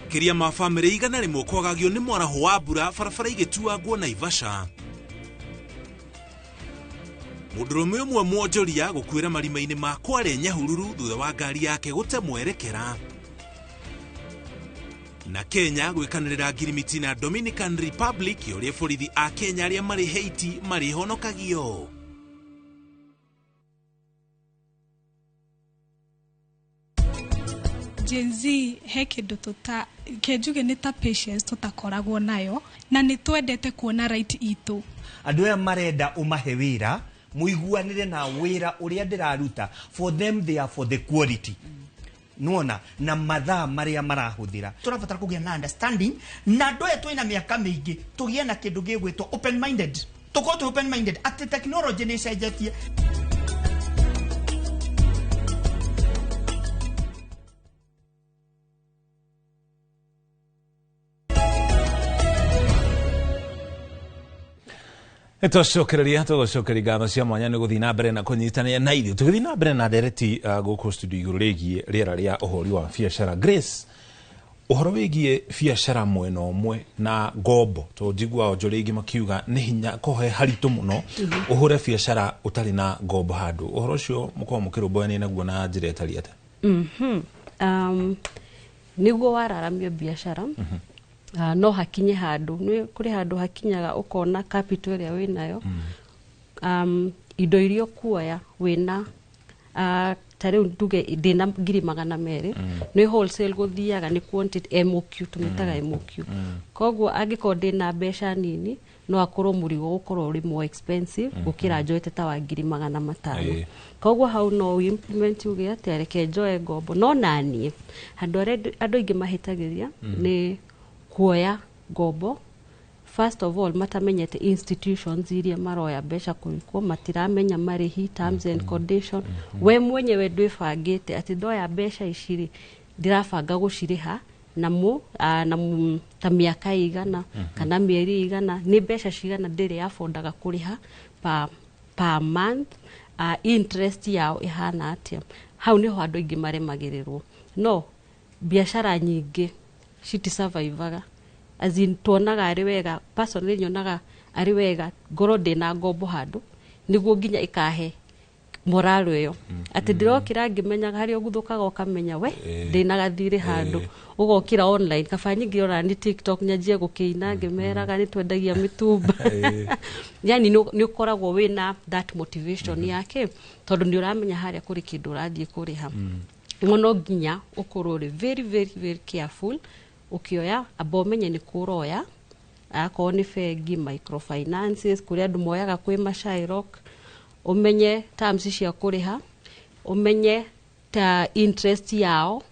Kiria ma family igana rimwe kwagagio ni mwaraho wa mbura barabara igituagwo Naivasha. Mũndũrũme ũmwe mwonjoria gũkuĩra marima-inĩ ma Kware Nyahururu thutha wa ngari yake gũte mwerekera. Na Kenya gwĩkanĩrĩra ngirimiti na Dominican Republic ũrĩa borithi a Kenya arĩa marĩ Haiti marĩhonokagio. Gen Z he kindu kenjuge ni ta patience tutakoragwo nayo na ni twendete kuona right itu. Andu aya marenda umahe wira muiguanire na wira uria ndiraruta for them they are for the quality. Nuona na mathaa maria marahuthira turabatara kugia na understanding na ndoe twina miaka mingi tugie na kindu gigwitwo open minded. Tukoto open minded ati technology ni cenjetie. Tũcokereria ngatho cia mwanya nĩ gũthiĩ na mbere na kũnyitanĩra na ithuĩ tũgĩthiĩ na mbere na ndereti gũkũ studio igũrũ rĩgiĩ rĩera rĩa ũhũri wa biacara. Grace, ũhoro wĩgiĩ biacara mwena ũmwe na ngombo to njigua onjoria ingĩ makiuga nĩ hinya kũhe haritũ mũno ũhũre biacara ũtarĩ na ngombo handũ. Ũhoro ũcio mũkorwo mũkĩrũmbũyania naguo na njĩra ĩtariĩ atĩa? Nĩguo wararamia biacara no hakinye handu nĩ kuri handu hakinyaga ukona capital ĩrĩa wĩnayo indo irio kuoya wĩna tarĩu nduge ndĩna 200,000 nĩ wholesale gũthiaga nĩ quantity MOQ tumĩtaga MOQ. Koguo angĩkorwo ndĩna mbeca nini no akorwo mũrigo gũkorwo ũrĩ more expensive gũkĩra njoete ta wa 500,000. Koguo hau no implement uge atĩ reke njoe ngombo no naniĩ andũ aingĩ mahĩtagĩria nĩ kuoya ngombo. First of all matamenyete institutions iria maroya mbeca kũrikwo matiramenya marĩhi terms and condition. We mwenyewe ndwĩbangĩte atĩ ndoya mbeca iciri ndirabanga gũcirĩha na ta mĩaka igana kana mĩeri igana nĩ mbeca cigana ndĩrĩ afondaga kũrĩha per month. Interest yao ihana atĩa. Hau niho andũ aingĩ maremagĩrĩrwo no biacara nyingĩ citi survivaga azin tuonaga ari wega personally nyonaga ari wega ngoro ndina ngombo handu niguo nginya ikahe moralo yo ati ndirokira ngimenyaga hari oguthukaga ukamenya we ndina gathire handu ugokira online kafanyi ngiora ni TikTok nyajie gukiina ngimeraga ni twendagia mitumba yani ni ukoragwo wina that motivation yake tondu ni uramenya haria kuri kindu rathie kuriha ngono nginya ukorwo very very very careful ukioya abomenye ni kuroya ako ni fegi microfinances kuri andu moyaga kwi mashairok umenye terms cia kuriha umenye ta interest yao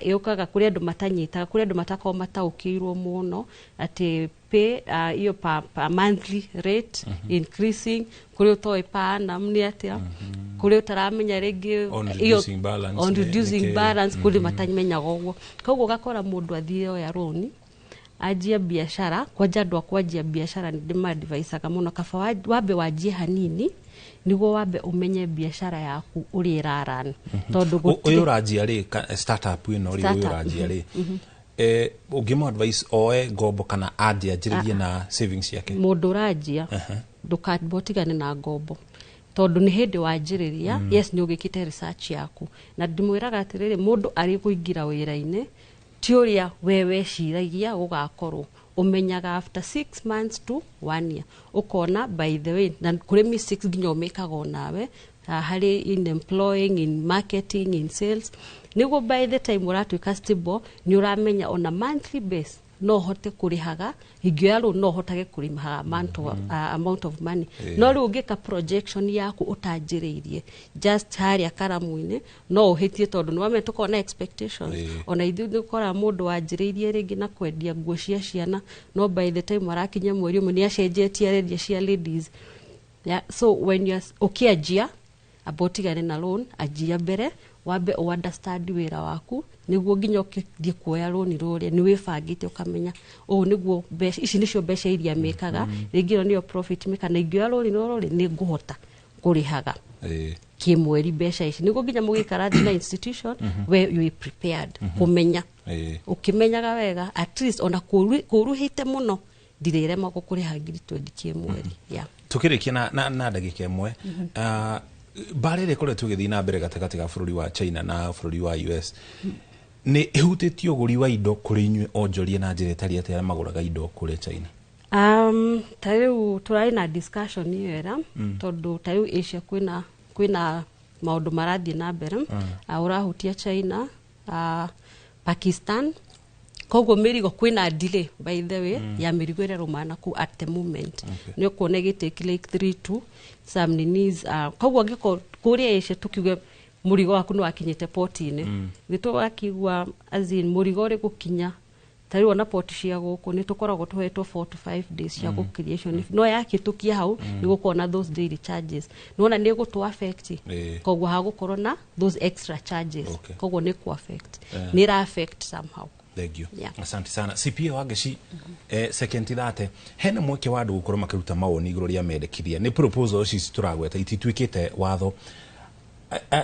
yukaga kuri andu matanyita kuri andu matakao mataukirwo muno ati pay iyo per monthly rate increasing kuri utoi pa namni atia kuri utaramenya rigi on reducing balance on reducing balance kuri matamenyaga uguo koguo gakora mundu athire ya loan ajia biashara kwa jadwa kwajia biashara ni dima advice muno kaba wabe wajie hanini niguo wabe umenye biashara yaku uri rarana tondu uyu rajia ri startup ino uri uyu rajia ri ugimo advice oe gombo kana adia njiririe na savings yake mundu rajia ndukabotigane na gombo tondu ni hindi wanjiriria yes ni ugikite research yaku na ndimwiraga atiriri mundu ari kuingira wira-ini ti uria wewe ciragia ugakorwo umenyaga after 6 months to 1 year ukona by the way na kuri mi 6 nginya umekaga nawe hari in employing in marketing in sales nigo by the time uratuika stable ni uramenya on a monthly base no hote kurihaga higio yaro no hotage kurimaga amount of money no ri ungika projection yaku utanjiriirie just hari akaramu-ini no uhitie tondu ni wame tukona expectations ona ithu dukora mundu wanjiriirie ringi na kwendia nguo cia ciana no by the time warakinya mweri umwe ni acenjetie arendia cia ladies so when you ukiajia abotigane na loan ajia mbere wabe understand wira waku niguo nginya ukithie kuoya loan rore ni wibangite ukamenya niguo ici nicio mbeca iria mekaga ringiro niyo profit maker na ingioya loan rore ni nguhota kurihaga kimweri mbeca ici niguo nginya mugikara na institution where you are prepared kumenya ukimenyaga wega at least ona kuruhite muno ndirerema gukuriha ngiri 20 kimweri tukirikia na ndagika imwe barere kore tugithii na mbere gatakati ga bururi wa China na bururi wa US ni ihutitio guri wa indo kuri inywe onjorie na njire tari atera maguraga indo kuri China tariu turai na discussion yera tondu tariu Asia kwina maundu marathie na mbere urahutia China Pakistan koguo mirigo kwina delay by the way ya mirigo ire rumana ku at the moment ni kuone gitake like 3 to some needs koguo ngiko kuri Asia tukiuge murigo waku no akinyite port-ini gitu akigwa azin murigo uri gukinya tari wona port cia guku ni tukoragwo tuhetwo 4 to 5 days cia creation no yakitukia hau ni gukona those daily charges nona ni gutu affect koguo hagukorwo na those extra charges koguo ni ku affect ni ra affect somehow. Thank you. Asante sana. CPA wageci second thate hena mweke wa andu gukorwo makiruta mawoni iguru ria mendekithia ni proposal ici turagweta ititwikite watho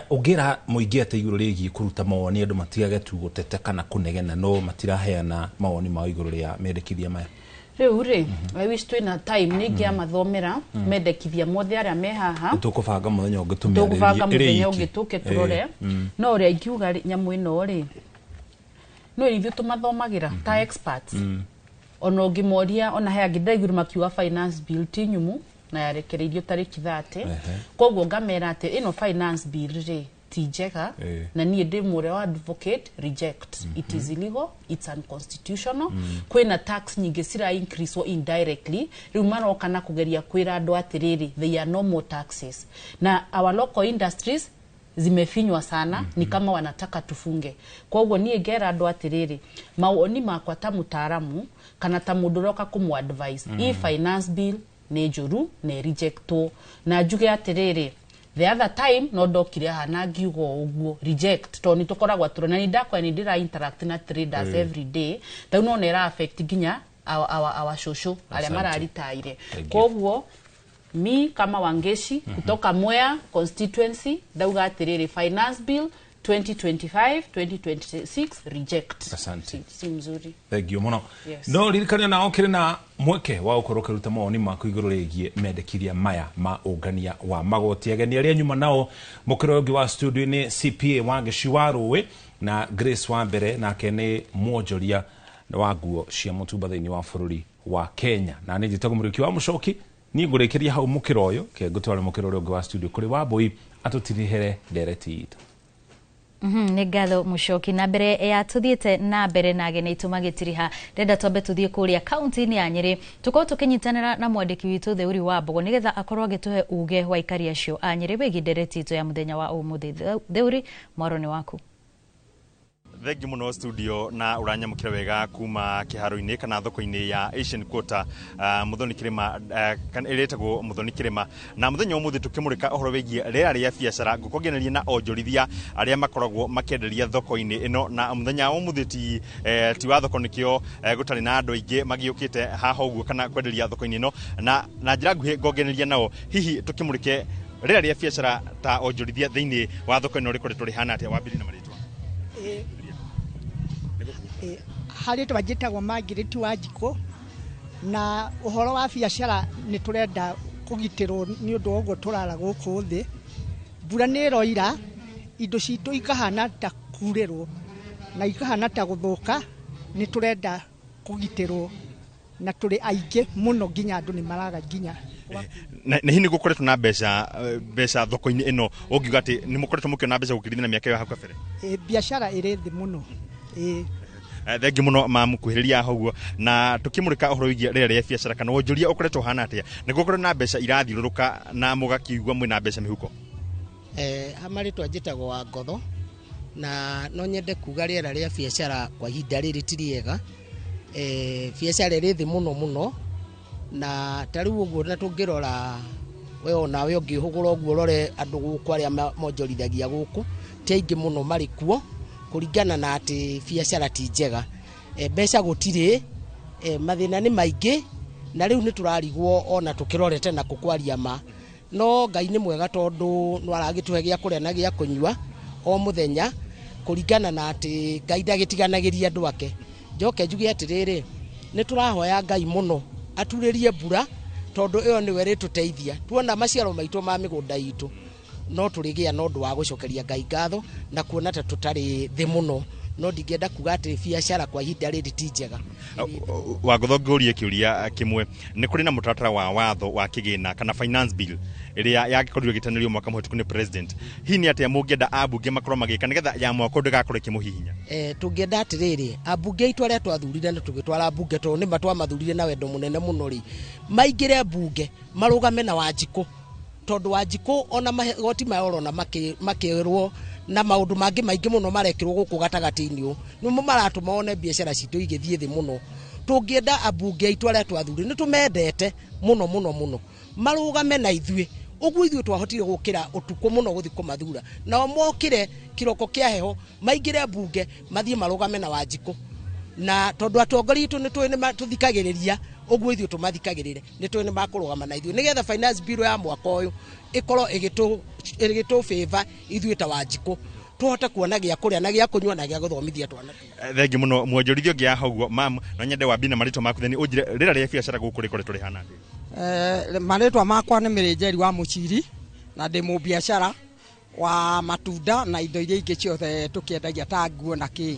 ugira muingiate iguru rigi kuruta mawoni andu matigage tu gutete kana kunegena no matiraheana mawoni ma iguru ria mendekithia maya riu ri I wish twina time ningi amathomera mendekithia mothe aria me haha tukubanga muthenya ungitumia ungituke turore no ria ingiuga nyamu ino ri no ithu tumathomagira ta experts ono ngimoria ona he angidaiguru makiwa finance bill tinyumu na yarekereirio tariki 30 koguo ngamera ati ino finance bill ri tijega na nie ndimure wa advocate reject it is illegal, it's unconstitutional kwina tax nyingi sira increase or indirectly riu maroka na kugeria kwira andu atiriri they are no more taxes na our local industries zimefinywa sana ni kama wanataka tufunge kwa hivyo nie ngera andu atiriri mawoni makwa ta mutaaramu kana ta mundu roka kumu advice i finance bill ne juru ne rejecto na juge atiriri the other time no dokire hana ngiugo uguo reject to ni tukoragwa turona ni ndakwa ni ndira interact na traders every day ta no nera affect ginya our social ale mararitaire kwa hivyo mi kama Wangeshi kutoka Mwea constituency dauga atiriri finance bill 2025-2026 reject. Asante. Si mzuri. Thank you muno. No lirikania na okire na mweke wa ukoroka ruta mawoni maku iguru rigie mendekithia maya ma ungania wa magoti ageni aria nyuma nao mukirogi wa studio ni CPA Wangeshi wa Rũĩ na Grace wa mbere na kene mwonjoria wa nguo cia mutumba thiini wa bururi wa Kenya na ni njitagwo Mũriũki wa Mũcoki ni ngurekeria hau mukiro uyu ke gutwara mukiro uyu wa studio kuri Wambui atutirihere ndereti itu nĩ ngatho Mũcoki na mbere ya tuthiĩte na mbere na ageni aitũ magĩtiriha ndenda twambe tuthiĩ kũrĩa kaunti-inĩ ya Nyĩrĩ tukorwo tũkĩnyitanĩra na mwandĩki witũ Theuri Wambogo nĩgetha akorwo agĩtũhe uge wa aikari acio a Nyĩrĩ wĩgiĩ ndereti itũ ya mũthenya wa ũmũthĩ. Theuri, mwaro nĩ waku. Thengi muno studio na uranyamukira wega kuma kiharo-ini kana thoko-ini ya Asian Quarter Muthoni Kirima kan eretagwo Muthoni Kirima na muthenya umuthi tukimurika uhoro wigie rera ria biacara gukogeneria na onjorithia aria makoragwo makenderia thoko-ini ino na muthenya umuthi ti wa thoko nikio gutari na andu aingi magiukite haha uguo kana kwenderia thoko-ini ino na njira nguhi ngogeneria nao hihi tukimurike rera ria biacara ta onjorithia thiini wa thoko ino rikoretwo rihana atia wambiri na maritwa harä twa njätagwo Margaret Wanjikå na ũhoro wa biacara nĩ tũrenda kũgitĩrwo nĩ ũndũ wa ũguo tũrara gũkũ thĩ mbura nĩ ĩroira indo citũ ikahana ta kurĩrwo na ikahana ta gũthũka nĩ tũrenda kũgitĩrwo na tũrĩ aingĩ mũno nginya andũ nĩ maraga nginya na hihi nĩ gũkoretwo na mbeca thoko-inĩ ĩno ũngiuga atĩ nĩ mũkoretwo mũkĩona mbeca gũkĩringithania na mĩaka ĩyo hau kabere biacara ĩrĩ thĩ mũno thengi muno mamukuhiriria hoguo na tukimurika uhoro wigie rera ria biacara kana wonjoria ukoretwo hana atia nĩ gũkorwo na mbeca irathiũrũrũka na mũgakiugua mwĩna mbeca mĩhuko hamarĩtwa njĩtagwo wa ngotho na no nyende kuga rĩera rĩa biacara kwa ihinda rĩrĩ ti rĩega biacara ĩrĩ thĩ mũno mũno na tarĩu ũguo na tũngĩrora we onawe ũngĩhũgũra ũguo rore andũ gũkũ arĩa monjorithagia gũkũ ti aingĩ mũno marĩ kuo kuringana na ati biacara ti njega mbeca gũtirĩ mathĩna nĩ maingĩ na rĩu nĩ tũrarigwo ona tũkĩrorete na kũkwaria ma no Ngai nĩ mwega tondũ no aragĩtũhe gĩa kũrĩa na gĩa kũnyua o mũthenya kuringana na ati Ngai ndagĩtiganagĩria andũ ake njoke njuge atĩrĩrĩ nĩ tũrahoya Ngai mũno aturĩrie mbura tondũ ĩyo nĩwe ĩrĩtũteithia tuona maciaro maitũ ma mĩgũnda itũ no tũrĩgĩa no ũndũ wa gũcokeria Ngai ngatho na kuona ta tũtarĩ thĩ mũno no ndingĩenda kuga atĩ biacara kwa ihinda rĩrĩ ti njega Wangotho ngũrie kĩũria kĩmwe nĩ kũrĩ na mũtaratara wa watho wa kĩgĩna kana finance bill ĩrĩa yagĩkorirwo ĩgĩtanĩrio mwaka mũhĩtũku nĩ president hihi nĩ atĩa mũngĩenda ambunge makorwo magĩka nĩgetha ya mwaka ndĩgakorwo ĩkĩmũhihinya tũngĩenda atĩrĩrĩ ambunge itũ arĩa twathurire na tũgĩtwara mbunge tondũ nĩ matwamathurire na wendo mũnene mũno rĩ maingĩre mbunge marũgame na Wanjikũ tondũ Wanjikũ ona magoti mayorona makĩrwo na maũndũ mangĩ maingĩ mũno marekĩrwo gũkũ gatagatĩ-inĩ nĩmo maratũma one biacara citũ igĩthiĩ thĩ mũno tũngĩenda ambunge aitũ arĩa twathurire nĩ tũmendete mũno mũno mũno marũgame na ithuĩ ũguo ithuĩ twahotire gũkĩra ũtukũ mũno gũthiĩ kũmathura nao mokĩre kĩroko kĩa heho maingĩre mbunge mathiĩ marũgame na Wanjikũ na tondũ atongoria itũ nĩ tũĩ nĩ tũthikagĩrĩria ũguo ithuĩ tũmathikagĩrĩre nĩ tũĩ nĩ makũrũgama na ithuĩ nĩgetha finance bill ya mwaka ũyũ ĩkorwo ĩgĩtũ favor ithuĩ ta Wanjikũ tũhote kuona gĩa kũrĩa na gĩa kũnyua na gĩa gũthomithia twana thengi mũno mwonjorithio ngĩ ya hauguo mam no nyende wambine marĩtwa maku theni ũnjire rĩera rĩa biacara gũkũ rĩkoretwo rĩhana atĩa marĩtwa makwa nĩ Mĩrĩnjeri wa Mũciri na ndĩ mũbiacara wa matunda na indo iria ingĩ ciothe tũkĩendagia ta nguo na kĩ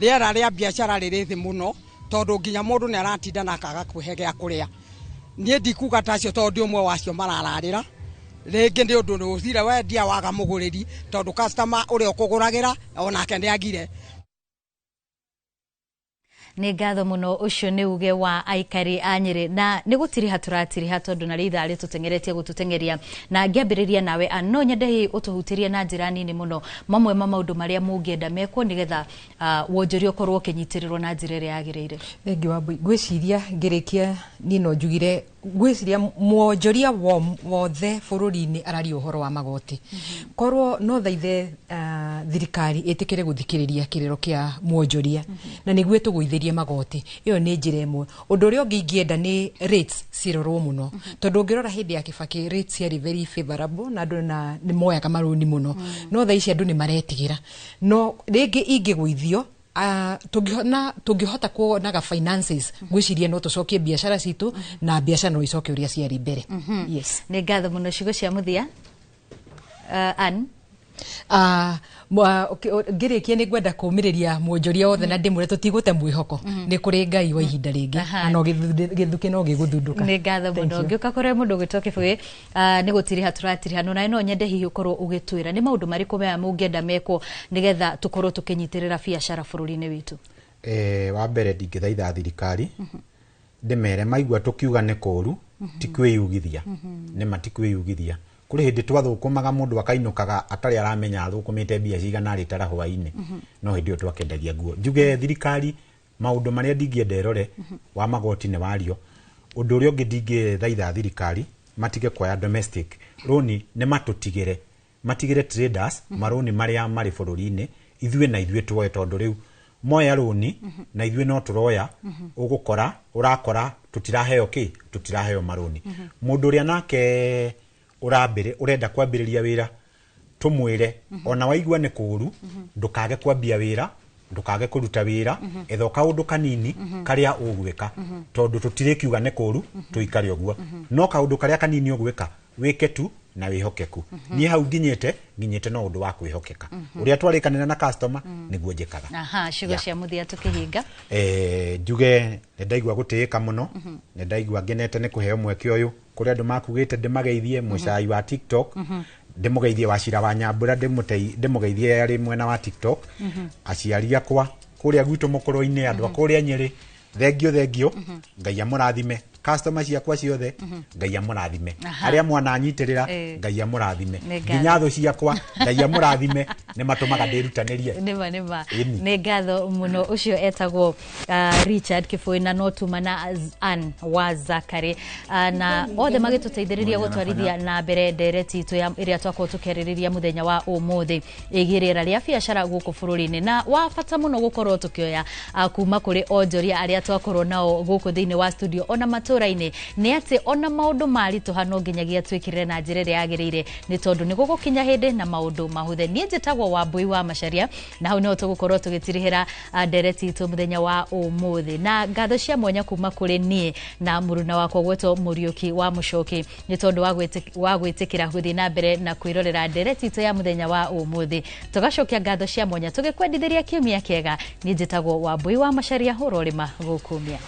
rĩera rĩa biacara rĩrĩ thĩ mũno tondũ nginya mũndũ nĩ aratinda na akaga kwĩhe gĩa kũrĩa niĩ ndikuga ta acio tondũ ũmwe wacio marararĩra rĩngĩ nĩ ũndũ nĩ ũthire wendia waga mũgũrĩri tondũ customer ũrĩa ũkũgũragĩra onake nĩ agire nĩ ngatho mũno ũcio nĩ uge wa aikari a Nyĩrĩ na nĩ gũtiriha tũratiriha tondũ na rĩitha rĩ tũtengeretie gũtũtengeria na ngĩambĩrĩria nawe no nyende ũtũhutirie na njĩra nini mũno mamwe ma maũndũ marĩa mũngĩenda mekwo nĩgetha wonjoria ũkorwo ũkĩnyitĩrĩrwo na njĩra ĩrĩa yagĩrĩire thengi wa ngwĩciria ngĩrĩkia nino njugire ngwĩciria mwonjoria wothe bũrũri-inĩ araria ũhoro wa magoti korwo no thaithe thirikari ĩtĩkĩre gũthikĩrĩria kĩrĩro kĩa mwonjoria na nĩguo tũgũithĩrie magoti ĩyo nĩ njĩra ĩmwe ũndũ ũrĩa ũngĩ ingĩenda nĩ rates cirorwo mũno tondũ ũngĩrora hĩndĩ ya Kĩbakĩ rates ciarĩ very favorable na andũ nĩ moyaga marũni mũno no thaa ici andũ nĩ maretigĩra no rĩngĩ ingĩgũithio tũngĩhota kuonaga finances gwĩciria no tũcokie biacara citũ na biacara no icoke ũrĩa ciarĩ mbere yes nĩ ngatho mũno ciugo cia mũthia Ann ngĩrĩkia nĩ ngwenda kũmĩrĩria mwonjoria wothe na ndĩmũre tũtigũte mwĩhoko nĩ kũrĩ Ngai wa ihinda rĩngĩ no gĩthuke no gĩgũthundũka nĩ ngatho mũno ngĩũka kũrĩ mũndũ ũgĩtwo Kĩbũgĩ nĩ gũtiriha tũratiriha no nyende hihi ũkorwo ũgĩtwĩra nĩ maũndũ marĩkũ maya mũngĩenda mekwo nĩgetha tũkorwo tũkĩnyitĩrĩra biacara bũrũri-inĩ witũ wa mbere ndingĩthaitha thirikari ndĩmere maigua tũkiuga nĩ kũũru ti kwĩyugithia nĩ matikwĩyugithia kuri hindi twathukumaga mundu akainukaga atari aramenya athukumite mbia cigana ari tara hwaini no hindi twakendagia nguo njuge thirikari maundu maria ndingienda erore wa magoti ne wario undu uria ungi ndingithaitha thirikari matige kwaya domestic roni ne matigire traders maroni maria mari bururi-ini ithuĩ na ithuĩ tuoe tondu riu moya roni na ithuĩ no turoya ugukora urakora tutiraheo maroni mundu uria nake urenda kwambiriria wira tumwire ona waigua ni kuru ndukage kwambia wira ndukage kuruta wira etho kaundu kanini karia ugwika tondu tutirikiuga ni kuru tuikare oguo no kaundu karia kanini ugwika wike tu na wihokeku ni hau nginyete no undu wa kwihokeka uria twarikanira na customer niguo njikaga ciugo cia muthia tukihinga njuge ndaigua gutiika muno ndaigua ngenete ni kuheo mweke uyu kuri andu makugite ndimageithie mucai wa TikTok ndimugeithie Wachira wa Nyambura ndimugeithie ari mwena wa TikTok aciari akwa kuria gwitu mukuru-ini andu akuria Nyeri thengio Ngai amurathime customer ciakwa ciothe Ngai amurathime aria mwana anyitirira Ngai amurathime nginya thu ciakwa Ngai amurathime ni matumaga ndirutanirie ni ngatho muno ucio etagwo Richard Kifui na notumana Ann wa Zakari na othe magituteithiriria gutwarithia na mbere ndereti itu iria twakwo tukeririria muthenya wa umuthi igirira ria biacara guku bururi-ini na wa bata muno gukorwo tukioya kuma kuri onjoria aria twakorwo nao guku thiini wa studio ona maturaini ni ati ona maundu marituha no nginyagia twikirire na njira ria yagirire ni tondu ni gugukinya hindi na maundu mahuthe ni njitagwo Wambui wa Macharia na hau no tugukorwo tugitirihira ndereti itu muthenya wa umuthi na ngatho cia mwanya kuma kuri nie na muruna wakwa gwetwo Muriuki wa Mucoki ni tondu wa gwitikira guthi na mbere na kwirorera ndereti itu ya muthenya wa umuthi tugacokia ngatho cia mwanya tugikwendithiria kiumia kiega ni njitagwo Wambui wa Macharia urorima gukumia